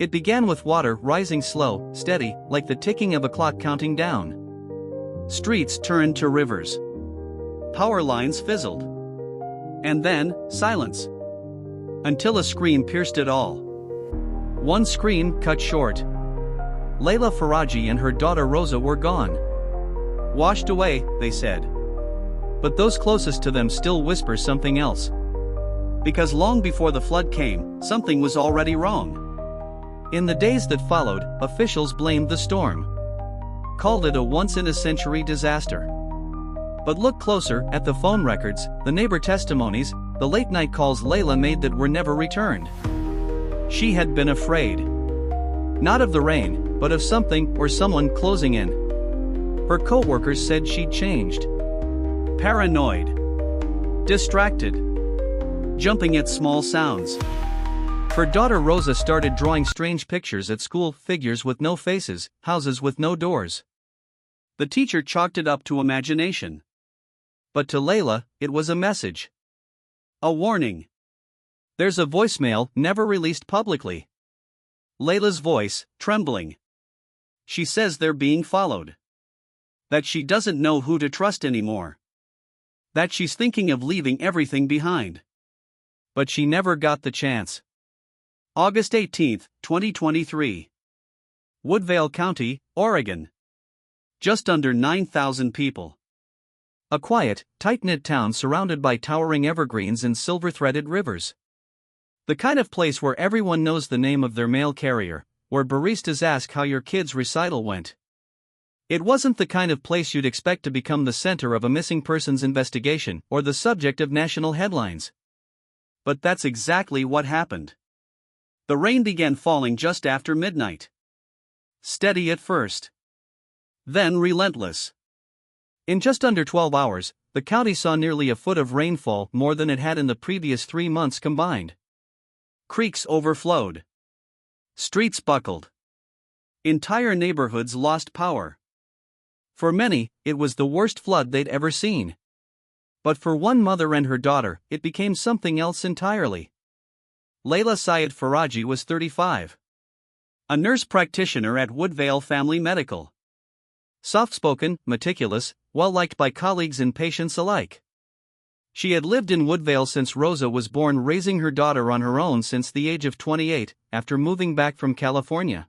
It began with water rising slow, steady, like the ticking of a clock counting down. Streets turned to rivers. Power lines fizzled. And then, silence. Until a scream pierced it all. One scream cut short. Layla Faraji and her daughter Rosa were gone. Washed away, they said. But those closest to them still whisper something else. Because long before the flood came, something was already wrong. In the days that followed, officials blamed the storm. Called it a once-in-a-century disaster. But look closer at the phone records, the neighbor testimonies, the late-night calls Layla made that were never returned. She had been afraid. Not of the rain, but of something or someone closing in. Her co-workers said she'd changed. Paranoid. Distracted. Jumping at small sounds. Her daughter Rosa started drawing strange pictures at school, figures with no faces, houses with no doors. The teacher chalked it up to imagination. But to Layla, it was a message. A warning. There's a voicemail never released publicly. Layla's voice, trembling. She says they're being followed. That she doesn't know who to trust anymore. That she's thinking of leaving everything behind. But she never got the chance. August 18, 2023. Woodvale County, Oregon. Just under 9,000 people. A quiet, tight-knit town surrounded by towering evergreens and silver-threaded rivers. The kind of place where everyone knows the name of their mail carrier, where baristas ask how your kid's recital went. It wasn't the kind of place you'd expect to become the center of a missing persons investigation or the subject of national headlines. But that's exactly what happened. The rain began falling just after midnight. Steady at first. Then relentless. In just under 12 hours, the county saw nearly a foot of rainfall, more than it had in the previous 3 months combined. Creeks overflowed. Streets buckled. Entire neighborhoods lost power. For many, it was the worst flood they'd ever seen. But for one mother and her daughter, it became something else entirely. Layla Syed Faraji was 35. A nurse practitioner at Woodvale Family Medical. Soft-spoken, meticulous, well-liked by colleagues and patients alike. She had lived in Woodvale since Rosa was born, raising her daughter on her own since the age of 28, after moving back from California.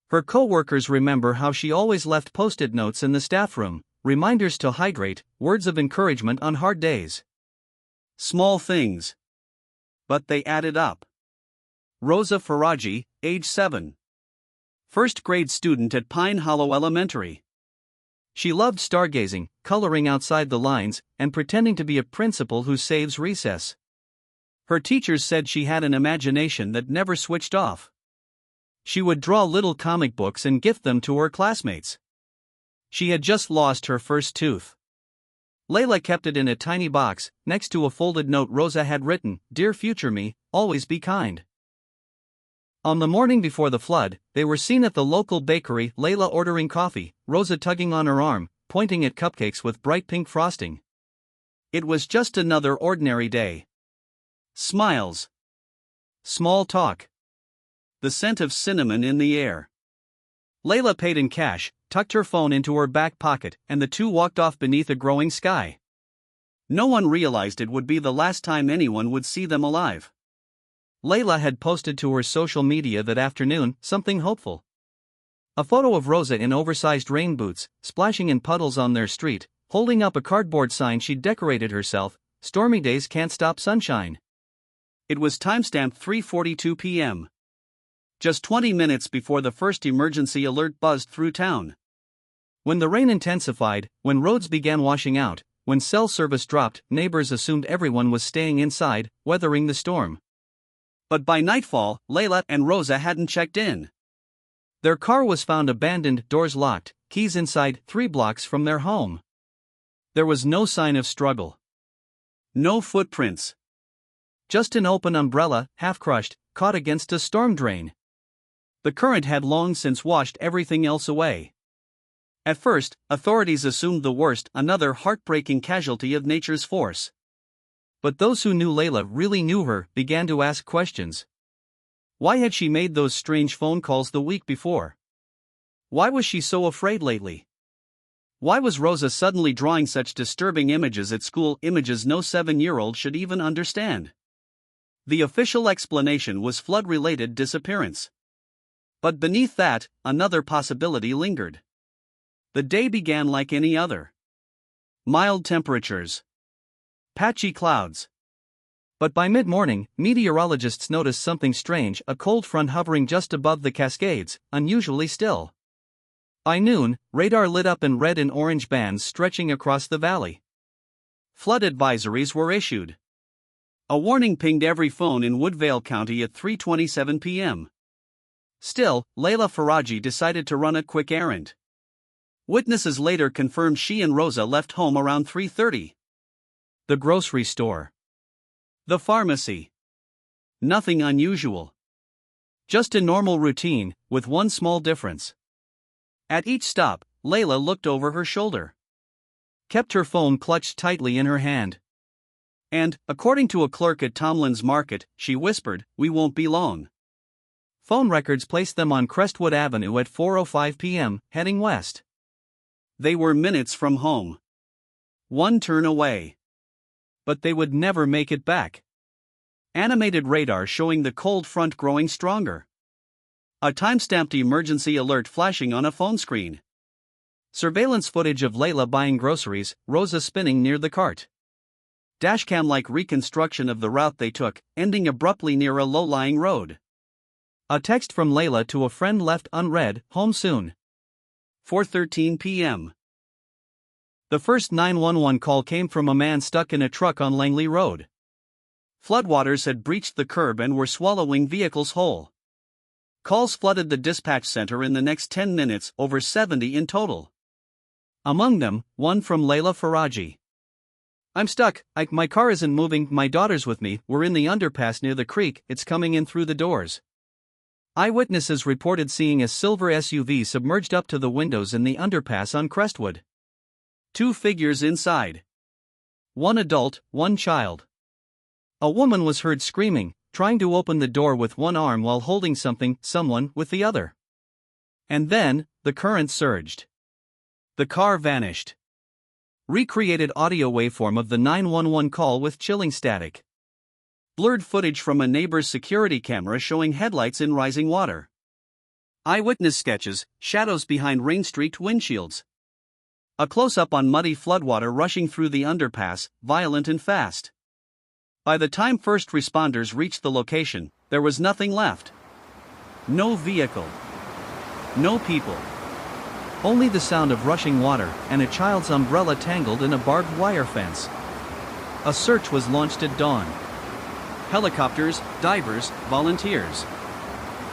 Her co-workers remember how she always left post-it notes in the staff room, reminders to hydrate, words of encouragement on hard days. Small things. But they added up. Rosa Faraji, age 7. First grade student at Pine Hollow Elementary. She loved stargazing, coloring outside the lines, and pretending to be a principal who saves recess. Her teachers said she had an imagination that never switched off. She would draw little comic books and gift them to her classmates. She had just lost her first tooth. Layla kept it in a tiny box, next to a folded note Rosa had written, "Dear future me, always be kind." On the morning before the flood, they were seen at the local bakery, Layla ordering coffee, Rosa tugging on her arm, pointing at cupcakes with bright pink frosting. It was just another ordinary day. Smiles. Small talk. The scent of cinnamon in the air. Layla paid in cash, tucked her phone into her back pocket, and the two walked off beneath a growing sky. No one realized it would be the last time anyone would see them alive. Layla had posted to her social media that afternoon something hopeful. A photo of Rosa in oversized rain boots, splashing in puddles on their street, holding up a cardboard sign she'd decorated herself, "Stormy days can't stop sunshine." It was timestamped 3:42 p.m. Just 20 minutes before the first emergency alert buzzed through town. When the rain intensified, when roads began washing out, when cell service dropped, neighbors assumed everyone was staying inside, weathering the storm. But by nightfall, Layla and Rosa hadn't checked in. Their car was found abandoned, doors locked, keys inside, 3 blocks from their home. There was no sign of struggle. No footprints. Just an open umbrella, half-crushed, caught against a storm drain. The current had long since washed everything else away. At first, authorities assumed the worst, another heartbreaking casualty of nature's force. But those who knew Layla, really knew her, began to ask questions. Why had she made those strange phone calls the week before? Why was she so afraid lately? Why was Rosa suddenly drawing such disturbing images at school, images no 7-year-old should even understand? The official explanation was flood-related disappearance. But beneath that, another possibility lingered. The day began like any other. Mild temperatures. Patchy clouds. But by mid-morning, meteorologists noticed something strange, a cold front hovering just above the Cascades, unusually still. By noon, radar lit up in red and orange bands stretching across the valley. Flood advisories were issued. A warning pinged every phone in Woodvale County at 3:27 p.m. Still, Layla Faraji decided to run a quick errand. Witnesses later confirmed she and Rosa left home around 3:30. The grocery store. The pharmacy. Nothing unusual. Just a normal routine, with one small difference. At each stop, Layla looked over her shoulder. Kept her phone clutched tightly in her hand. And, according to a clerk at Tomlin's Market, she whispered, "We won't be long." Phone records placed them on Crestwood Avenue at 4:05 p.m., heading west. They were minutes from home. One turn away. But they would never make it back. Animated radar showing the cold front growing stronger. A time-stamped emergency alert flashing on a phone screen. Surveillance footage of Layla buying groceries, Rosa spinning near the cart. Dashcam-like reconstruction of the route they took, ending abruptly near a low-lying road. A text from Layla to a friend left unread, "Home soon." 4:13 p.m. The first 911 call came from a man stuck in a truck on Langley Road. Floodwaters had breached the curb and were swallowing vehicles whole. Calls flooded the dispatch center in the next 10 minutes, over 70 in total. Among them, one from Layla Faraji. "I'm stuck, my car isn't moving, my daughter's with me, we're in the underpass near the creek, it's coming in through the doors." Eyewitnesses reported seeing a silver SUV submerged up to the windows in the underpass on Crestwood. 2 figures inside. One adult, one child. A woman was heard screaming, trying to open the door with one arm while holding someone with the other. And then, the current surged. The car vanished. Recreated audio waveform of the 911 call with chilling static. Blurred footage from a neighbor's security camera showing headlights in rising water. Eyewitness sketches, shadows behind rain-streaked windshields. A close-up on muddy floodwater rushing through the underpass, violent and fast. By the time first responders reached the location, there was nothing left. No vehicle. No people. Only the sound of rushing water and a child's umbrella tangled in a barbed wire fence. A search was launched at dawn. Helicopters, divers, volunteers.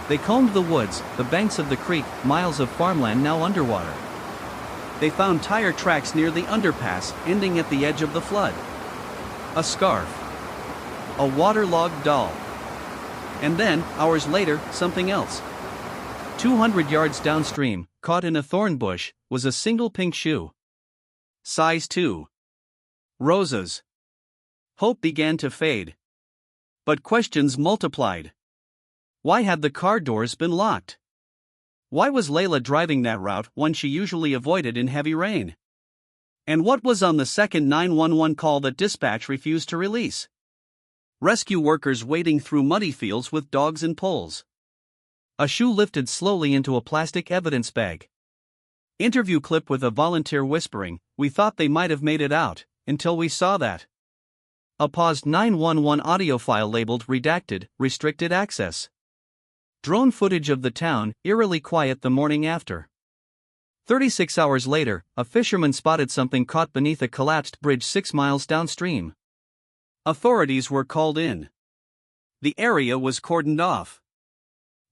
They combed the woods, the banks of the creek, miles of farmland now underwater. They found tire tracks near the underpass, ending at the edge of the flood. A scarf. A waterlogged doll. And then, hours later, something else. 200 yards downstream, caught in a thorn bush, was a single pink shoe. Size 2. Rosa's. Hope began to fade. But questions multiplied. Why had the car doors been locked? Why was Layla driving that route, one she usually avoided in heavy rain? And what was on the second 911 call that dispatch refused to release? Rescue workers wading through muddy fields with dogs and poles. A shoe lifted slowly into a plastic evidence bag. Interview clip with a volunteer whispering, "We thought they might have made it out, until we saw that." A paused 911 audio file labeled redacted, restricted access. Drone footage of the town, eerily quiet the morning after. 36 hours later, a fisherman spotted something caught beneath a collapsed bridge 6 miles downstream. Authorities were called in. The area was cordoned off.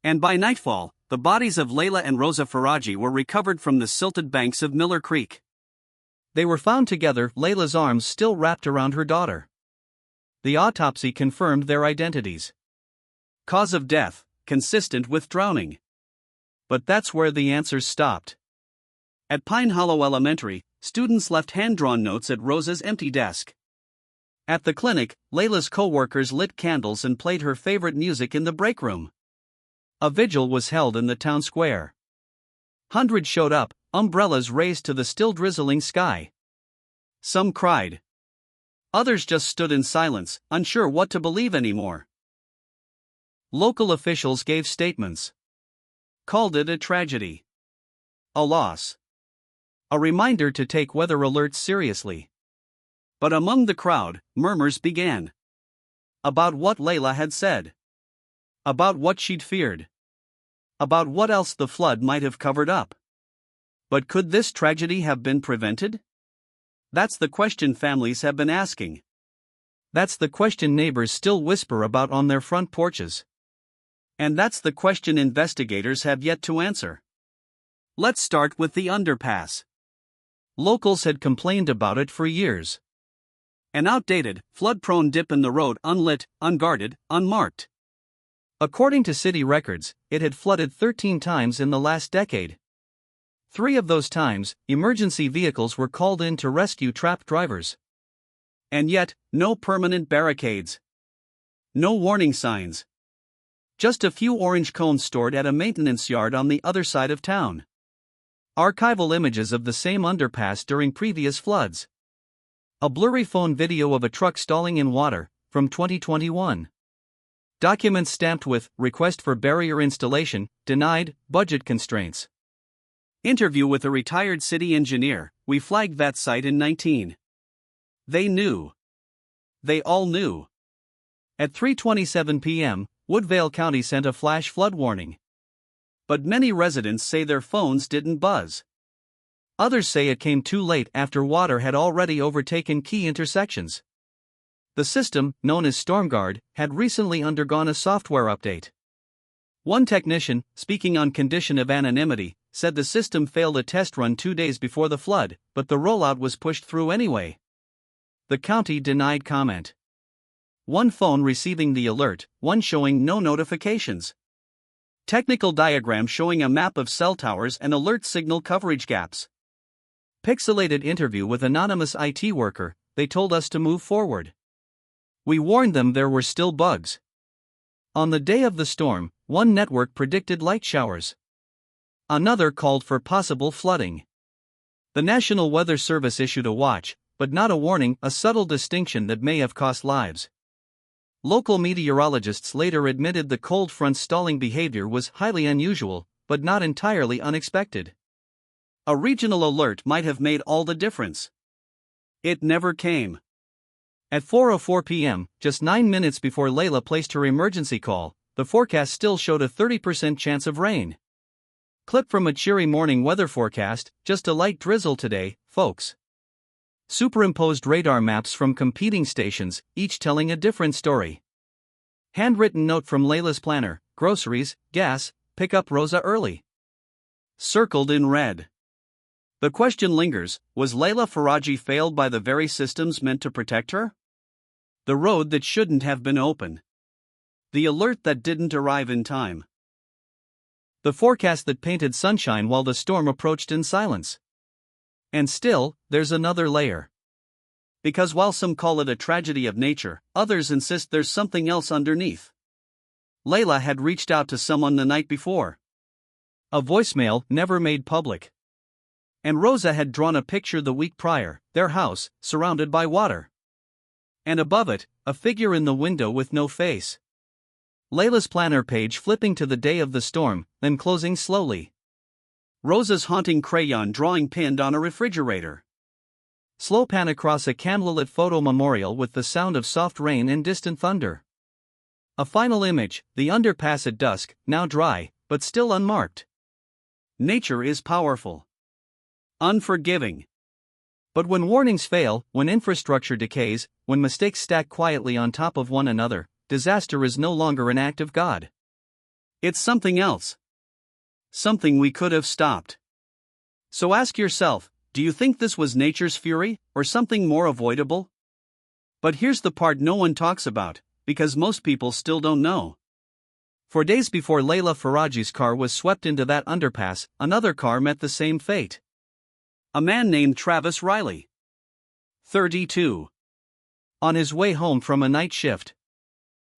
And by nightfall, the bodies of Layla and Rosa Faraji were recovered from the silted banks of Miller Creek. They were found together, Layla's arms still wrapped around her daughter. The autopsy confirmed their identities. Cause of death, consistent with drowning. But that's where the answers stopped. At Pine Hollow Elementary, students left hand-drawn notes at Rosa's empty desk. At the clinic, Layla's co-workers lit candles and played her favorite music in the break room. A vigil was held in the town square. Hundreds showed up, umbrellas raised to the still drizzling sky. Some cried. Others just stood in silence, unsure what to believe anymore. Local officials gave statements. Called it a tragedy. A loss. A reminder to take weather alerts seriously. But among the crowd, murmurs began. About what Layla had said. About what she'd feared. About what else the flood might have covered up. But could this tragedy have been prevented? That's the question families have been asking. That's the question neighbors still whisper about on their front porches. And that's the question investigators have yet to answer. Let's start with the underpass. Locals had complained about it for years. An outdated, flood-prone dip in the road, unlit, unguarded, unmarked. According to city records, it had flooded 13 times in the last decade. 3 of those times, emergency vehicles were called in to rescue trapped drivers. And yet, no permanent barricades. No warning signs. Just a few orange cones stored at a maintenance yard on the other side of town. Archival images of the same underpass during previous floods. A blurry phone video of a truck stalling in water, from 2021. Documents stamped with, request for barrier installation, denied, budget constraints. Interview with a retired city engineer, we flagged that site in 19. They knew. They all knew. At 3:27 p.m., Woodvale County sent a flash flood warning. But many residents say their phones didn't buzz. Others say it came too late after water had already overtaken key intersections. The system, known as StormGuard, had recently undergone a software update. One technician, speaking on condition of anonymity, said the system failed a test run 2 days before the flood, but the rollout was pushed through anyway. The county denied comment. One phone receiving the alert, one showing no notifications. Technical diagram showing a map of cell towers and alert signal coverage gaps. Pixelated interview with anonymous IT worker, they told us to move forward. We warned them there were still bugs. On the day of the storm, one network predicted light showers. Another called for possible flooding. The National Weather Service issued a watch, but not a warning, a subtle distinction that may have cost lives. Local meteorologists later admitted the cold front's stalling behavior was highly unusual, but not entirely unexpected. A regional alert might have made all the difference. It never came. At 4:04 p.m., just 9 minutes before Layla placed her emergency call, the forecast still showed a 30% chance of rain. Clip from a cheery morning weather forecast, just a light drizzle today, folks. Superimposed radar maps from competing stations, each telling a different story. Handwritten note from Layla's planner, groceries, gas, pick up Rosa early. Circled in red. The question lingers, was Layla Faraji failed by the very systems meant to protect her? The road that shouldn't have been open. The alert that didn't arrive in time. The forecast that painted sunshine while the storm approached in silence. And still, there's another layer. Because while some call it a tragedy of nature, others insist there's something else underneath. Layla had reached out to someone the night before. A voicemail never made public. And Rosa had drawn a picture the week prior, their house, surrounded by water. And above it, a figure in the window with no face. Layla's planner page flipping to the day of the storm, then closing slowly. Rosa's haunting crayon drawing pinned on a refrigerator. Slow pan across a candlelit photo memorial with the sound of soft rain and distant thunder. A final image, the underpass at dusk, now dry, but still unmarked. Nature is powerful. Unforgiving. But when warnings fail, when infrastructure decays, when mistakes stack quietly on top of one another, disaster is no longer an act of God. It's something else. Something we could have stopped. So ask yourself, do you think this was nature's fury, or something more avoidable? But here's the part no one talks about, because most people still don't know. For days before Layla Faraji's car was swept into that underpass, another car met the same fate. A man named Travis Riley. 32. On his way home from a night shift.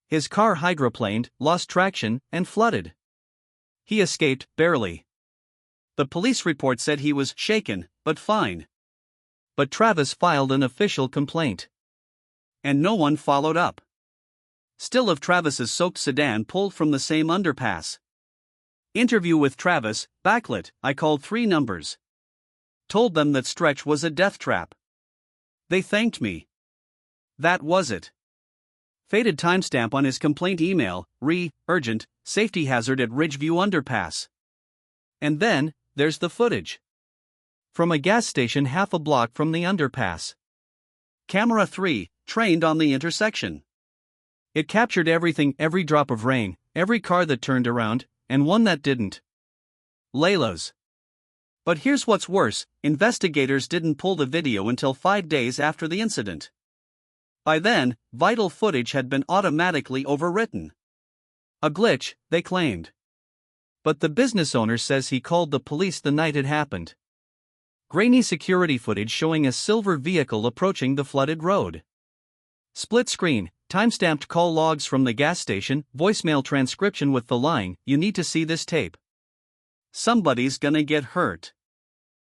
His car hydroplaned, lost traction, and flooded. He escaped, barely. The police report said he was shaken, but fine. But Travis filed an official complaint. And no one followed up. Still of Travis's soaked sedan pulled from the same underpass. Interview with Travis, backlit. I called 3 numbers. Told them that stretch was a death trap. They thanked me. That was it. Faded timestamp on his complaint email, urgent, safety hazard at Ridgeview Underpass. And then, there's the footage. From a gas station half a block from the underpass. Camera 3, trained on the intersection. It captured everything, every drop of rain, every car that turned around, and one that didn't. Layla's. But here's what's worse, investigators didn't pull the video until 5 days after the incident. By then, vital footage had been automatically overwritten. A glitch, they claimed. But the business owner says he called the police the night it happened. Grainy security footage showing a silver vehicle approaching the flooded road. Split screen, timestamped call logs from the gas station, voicemail transcription with the line, "You need to see this tape. Somebody's gonna get hurt."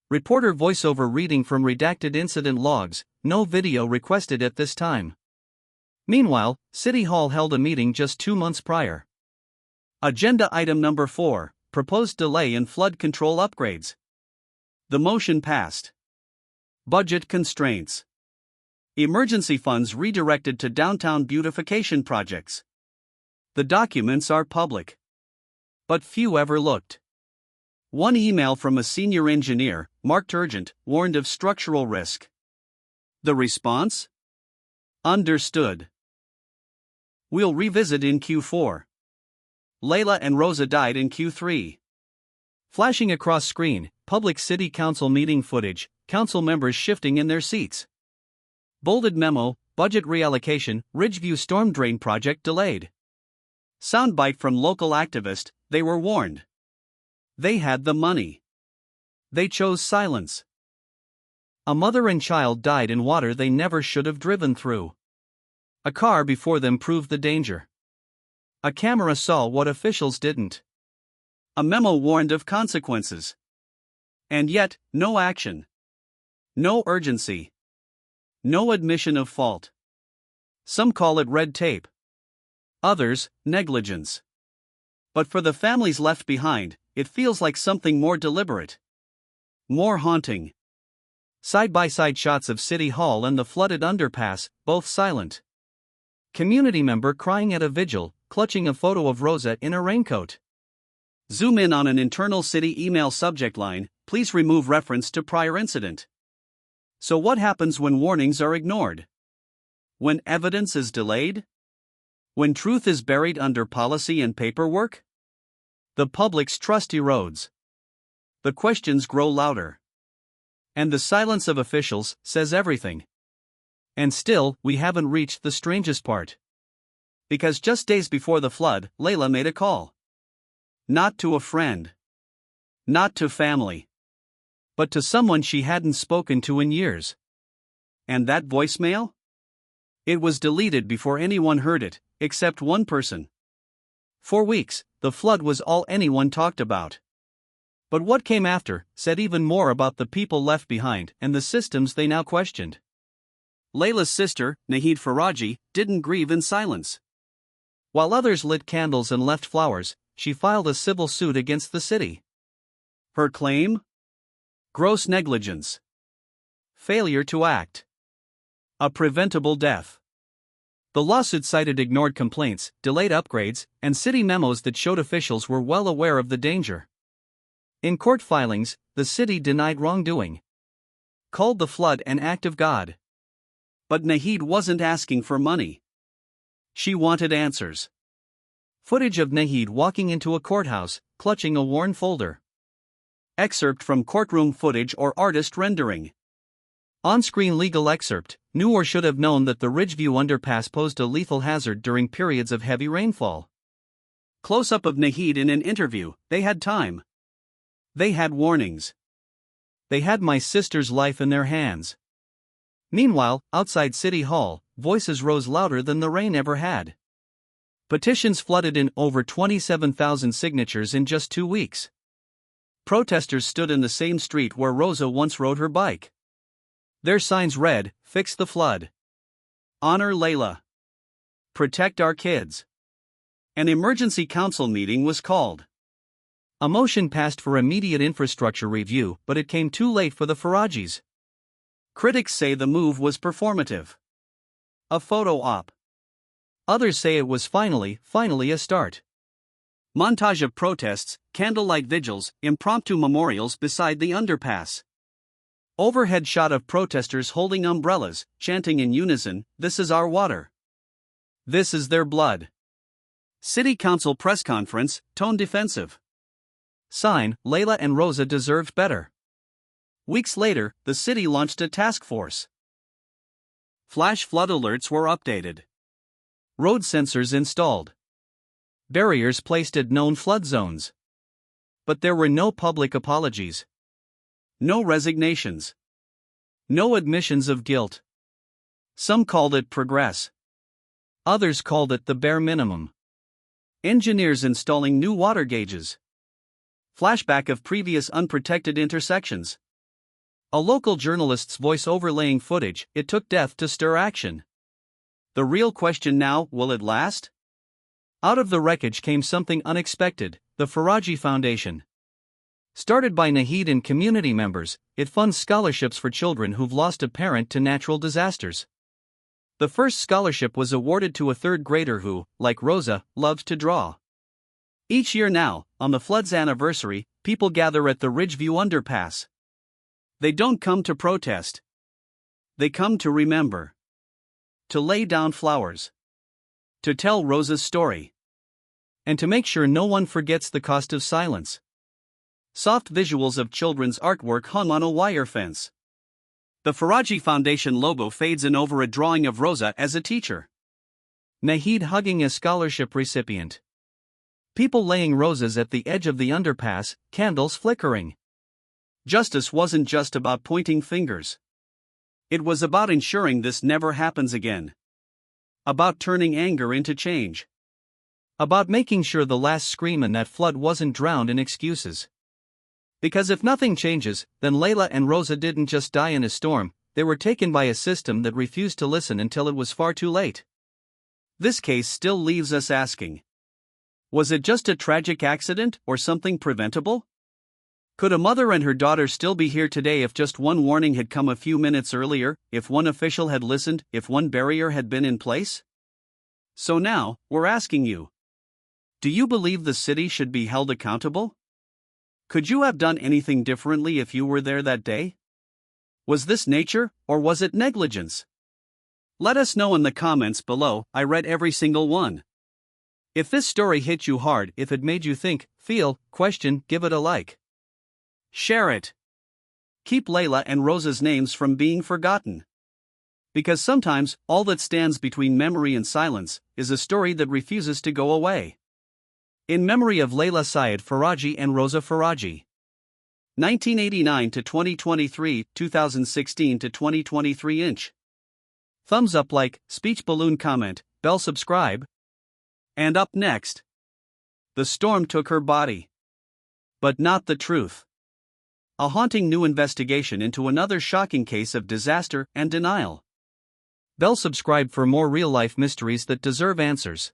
Reporter voiceover reading from redacted incident logs, no video requested at this time. Meanwhile, City Hall held a meeting just 2 months prior. Agenda item number 4, proposed delay in flood control upgrades. The motion passed. Budget constraints. Emergency funds redirected to downtown beautification projects. The documents are public. But few ever looked. One email from a senior engineer, marked urgent, warned of structural risk. The response? Understood. We'll revisit in Q4. Layla and Rosa died in Q3. Flashing across screen, public city council meeting footage, council members shifting in their seats. Bolded memo, budget reallocation, Ridgeview storm drain project delayed. Soundbite from local activist, they were warned. They had the money. They chose silence. A mother and child died in water they never should have driven through. A car before them proved the danger. A camera saw what officials didn't. A memo warned of consequences. And yet, no action. No urgency. No admission of fault. Some call it red tape. Others, negligence. But for the families left behind, it feels like something more deliberate. More haunting. Side-by-side shots of City Hall and the flooded underpass, both silent. Community member crying at a vigil, clutching a photo of Rosa in a raincoat. Zoom in on an internal city email subject line, "Please remove reference to prior incident." So what happens when warnings are ignored? When evidence is delayed? When truth is buried under policy and paperwork? The public's trust erodes. The questions grow louder. And the silence of officials says everything. And still, we haven't reached the strangest part. Because just days before the flood, Layla made a call. Not to a friend. Not to family. But to someone she hadn't spoken to in years. And that voicemail? It was deleted before anyone heard it, except one person. For weeks, the flood was all anyone talked about. But what came after said even more about the people left behind and the systems they now questioned. Layla's sister, Nahid Faraji, didn't grieve in silence. While others lit candles and left flowers, she filed a civil suit against the city. Her claim? Gross negligence. Failure to act. A preventable death. The lawsuit cited ignored complaints, delayed upgrades, and city memos that showed officials were well aware of the danger. In court filings, the city denied wrongdoing. Called the flood an act of God. But Nahid wasn't asking for money. She wanted answers. Footage of Nahid walking into a courthouse, clutching a worn folder. Excerpt from courtroom footage or artist rendering. On-screen legal excerpt, knew or should have known that the Ridgeview underpass posed a lethal hazard during periods of heavy rainfall. Close-up of Nahid in an interview, they had time. They had warnings. They had my sister's life in their hands. Meanwhile, outside City Hall, voices rose louder than the rain ever had. Petitions flooded in over 27,000 signatures in just 2 weeks. Protesters stood in the same street where Rosa once rode her bike. Their signs read, "Fix the flood. Honor Layla. Protect our kids." An emergency council meeting was called. A motion passed for immediate infrastructure review, but it came too late for the Farajis. Critics say the move was performative. A photo op. Others say it was finally a start. Montage of protests, candlelight vigils, impromptu memorials beside the underpass. Overhead shot of protesters holding umbrellas, chanting in unison, "This is our water. This is their blood." City Council press conference, tone defensive. Sign, "Layla and Rosa deserved better." Weeks later, the city launched a task force. Flash flood alerts were updated. Road sensors installed. Barriers placed at known flood zones. But there were no public apologies. No resignations. No admissions of guilt. Some called it progress. Others called it the bare minimum. Engineers installing new water gauges. Flashback of previous unprotected intersections. A local journalist's voice overlaying footage, "It took death to stir action." The real question now, will it last? Out of the wreckage came something unexpected, the Faraji Foundation. Started by Nahid and community members, it funds scholarships for children who've lost a parent to natural disasters. The first scholarship was awarded to a third grader who, like Rosa, loved to draw. Each year now, on the flood's anniversary, people gather at the Ridgeview Underpass. They don't come to protest. They come to remember. To lay down flowers. To tell Rosa's story. And to make sure no one forgets the cost of silence. Soft visuals of children's artwork hung on a wire fence. The Faraji Foundation logo fades in over a drawing of Rosa as a teacher. Nahid hugging a scholarship recipient. People laying roses at the edge of the underpass, candles flickering. Justice wasn't just about pointing fingers. It was about ensuring this never happens again. About turning anger into change. About making sure the last scream in that flood wasn't drowned in excuses. Because if nothing changes, then Layla and Rosa didn't just die in a storm, they were taken by a system that refused to listen until it was far too late. This case still leaves us asking. Was it just a tragic accident or something preventable? Could a mother and her daughter still be here today if just one warning had come a few minutes earlier, if one official had listened, if one barrier had been in place? So now, we're asking you. Do you believe the city should be held accountable? Could you have done anything differently if you were there that day? Was this nature, or was it negligence? Let us know in the comments below. I read every single one. If this story hit you hard, if it made you think, feel, question, give it a like. Share it. Keep Layla and Rosa's names from being forgotten. Because sometimes, all that stands between memory and silence is a story that refuses to go away. In memory of Layla Syed Faraji and Rosa Faraji. 1989 to 2023, 2016 to 2023 inch. Thumbs up, like, speech balloon comment, bell subscribe. And up next. The storm took her body. But not the truth. A haunting new investigation into another shocking case of disaster and denial. Bell subscribe for more real-life mysteries that deserve answers.